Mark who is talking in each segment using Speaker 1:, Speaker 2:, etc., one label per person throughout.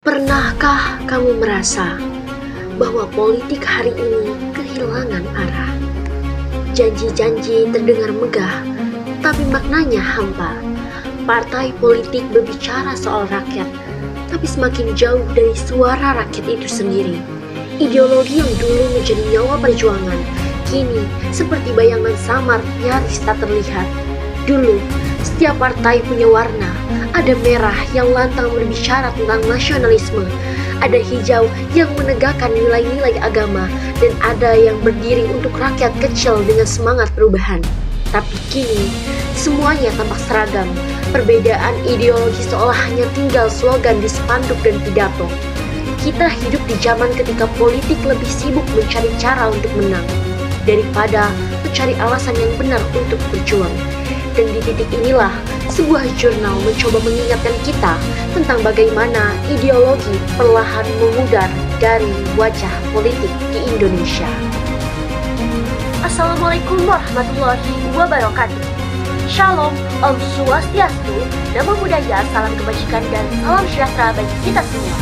Speaker 1: Pernahkah kamu merasa bahwa politik hari ini kehilangan arah? Janji-janji terdengar megah, tapi maknanya hampa. Partai politik berbicara soal rakyat, tapi semakin jauh dari suara rakyat itu sendiri. Ideologi yang dulu menjadi nyawa perjuangan, kini seperti bayangan samar nyaris tak terlihat. Dulu, setiap partai punya warna. Ada merah yang lantang berbicara tentang nasionalisme, ada hijau yang menegakkan nilai-nilai agama, dan ada yang berdiri untuk rakyat kecil dengan semangat perubahan. Tapi kini, semuanya tampak seragam. Perbedaan ideologi seolah hanya tinggal slogan di spanduk dan pidato. Kita hidup di zaman ketika politik lebih sibuk mencari cara untuk menang, daripada mencari alasan yang benar untuk berjuang. Dan di titik inilah, sebuah jurnal mencoba mengingatkan kita tentang bagaimana ideologi perlahan memudar dari wajah politik di Indonesia. Assalamualaikum warahmatullahi wabarakatuh. Shalom, Om Swastiastu, Namo Buddhaya, salam kebajikan dan salam sejahtera bagi kita semua.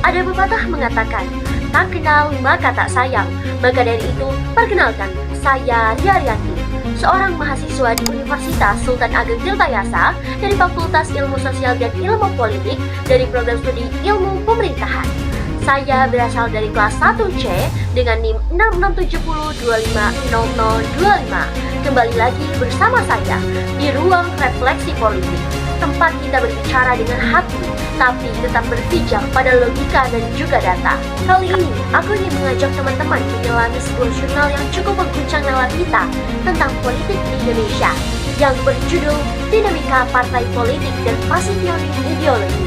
Speaker 1: Ada pepatah mengatakan, tak kenal maka tak sayang. Maka dari itu, perkenalkan, saya Ria Rianti, seorang mahasiswa di Universitas Sultan Ageng Tirtayasa dari Fakultas Ilmu Sosial dan Ilmu Politik dari program studi Ilmu Pemerintahan. Saya berasal dari kelas 1C dengan NIM 6670250025. Kembali lagi bersama saya di ruang refleksi politik, tempat kita berbicara dengan hati, tapi tetap berpijak pada logika dan juga data. Kali ini, aku ingin mengajak teman-teman menyelami sebuah jurnal yang cukup mengguncang nalar kita tentang politik di Indonesia, yang berjudul Dinamika Partai Politik dan Positioning Ideologi.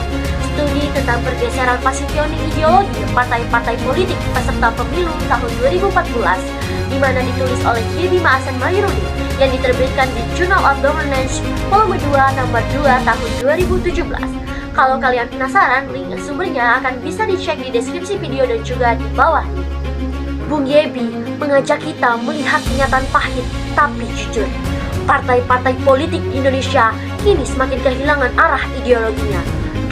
Speaker 1: Studi tentang pergeseran positioning ideologi partai-partai politik peserta pemilu tahun 2014, di mana ditulis oleh Bima Ahsan Mahyruddin, yang diterbitkan di Journal of Governance volume 2 nomor 2 tahun 2017. Kalau kalian penasaran, link sumbernya akan bisa dicek di deskripsi video dan juga di bawah ini. Bung Yebi mengajak kita melihat kenyataan pahit tapi jujur. Partai-partai politik di Indonesia kini semakin kehilangan arah ideologinya.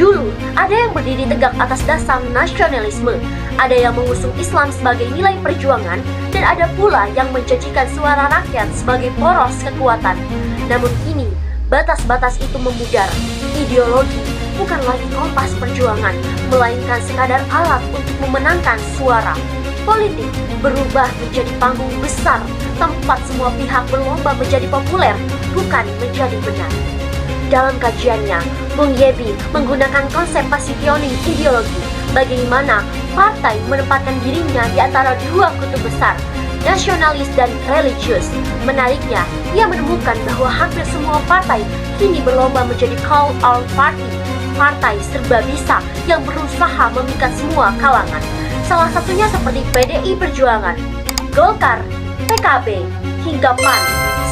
Speaker 1: Dulu, ada yang berdiri tegak atas dasar nasionalisme, ada yang mengusung Islam sebagai nilai perjuangan, dan ada pula yang menjanjikan suara rakyat sebagai poros kekuatan. Namun kini, batas-batas itu memudar. Ideologi bukan lagi kompas perjuangan, melainkan sekadar alat untuk memenangkan suara. Politik berubah menjadi panggung besar, tempat semua pihak berlomba menjadi populer, bukan menjadi benar. Dalam kajiannya, Bung Yebi menggunakan konsep positioning ideologi, bagaimana partai menempatkan dirinya di antara dua kutub besar, nasionalis dan religius. Menariknya, ia menemukan bahwa hampir semua partai kini berlomba menjadi call all party, partai serba bisa yang berusaha memikat semua kalangan. Salah satunya seperti PDI Perjuangan, Golkar, PKB, hingga PAN.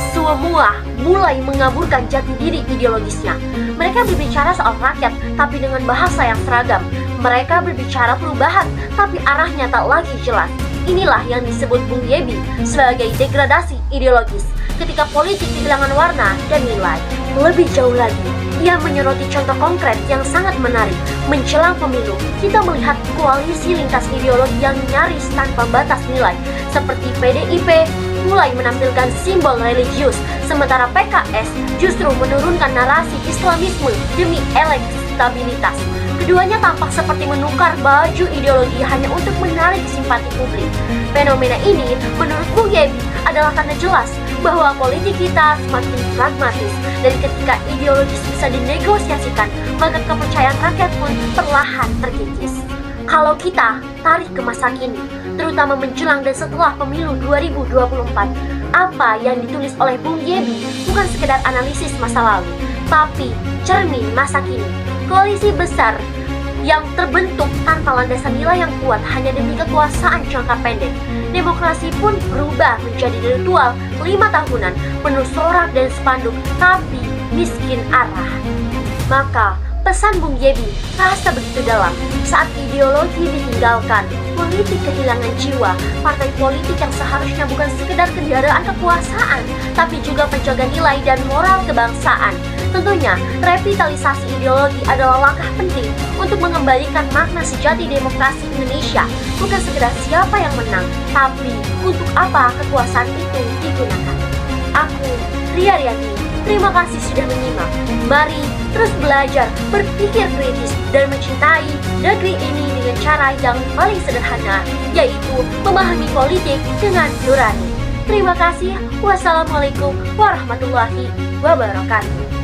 Speaker 1: Semua mulai mengaburkan jati diri ideologisnya. Mereka berbicara soal rakyat, tapi dengan bahasa yang seragam. Mereka berbicara perubahan, tapi arahnya tak lagi jelas. Inilah yang disebut Bung Yebi sebagai degradasi ideologis, ketika politik kehilangan warna dan nilai. Lebih jauh lagi, ia menyoroti contoh konkret yang sangat menarik. Menjelang pemilu, kita melihat koalisi lintas ideologi yang nyaris tanpa batas nilai, seperti PDIP mulai menampilkan simbol religius, sementara PKS justru menurunkan narasi Islamisme demi elektabilitas. Keduanya tampak seperti menukar baju ideologi hanya untuk menarik simpati publik. Fenomena ini, menurut Bung Yebi, adalah tanda jelas bahwa politik kita semakin pragmatis, dan ketika ideologis bisa dinegosiasikan, maka kepercayaan rakyat pun perlahan terkikis. Kalau kita tarik ke masa kini, terutama menjelang dan setelah pemilu 2024, apa yang ditulis oleh Bung Yebi bukan sekedar analisis masa lalu, tapi cermin masa kini. Koalisi besar yang terbentuk tanpa landasan nilai yang kuat hanya demi kekuasaan jangka pendek. Demokrasi pun berubah menjadi ritual 5 tahunan, penuh sorak dan spanduk, tapi miskin arah. Maka pesan Bung Yebi terasa begitu dalam. Saat ideologi ditinggalkan, politik kehilangan jiwa. Partai politik yang seharusnya bukan sekedar kendaraan kekuasaan, tapi juga penjaga nilai dan moral kebangsaan. Tentunya, revitalisasi ideologi adalah langkah penting untuk mengembalikan makna sejati demokrasi Indonesia. Bukan sekedar siapa yang menang, tapi untuk apa kekuasaan itu digunakan. Aku, Ria Rianti, terima kasih sudah menyimak. Mari terus belajar, berpikir kritis, dan mencintai negeri ini dengan cara yang paling sederhana, yaitu memahami politik dengan nurani. Terima kasih. Wassalamualaikum warahmatullahi wabarakatuh.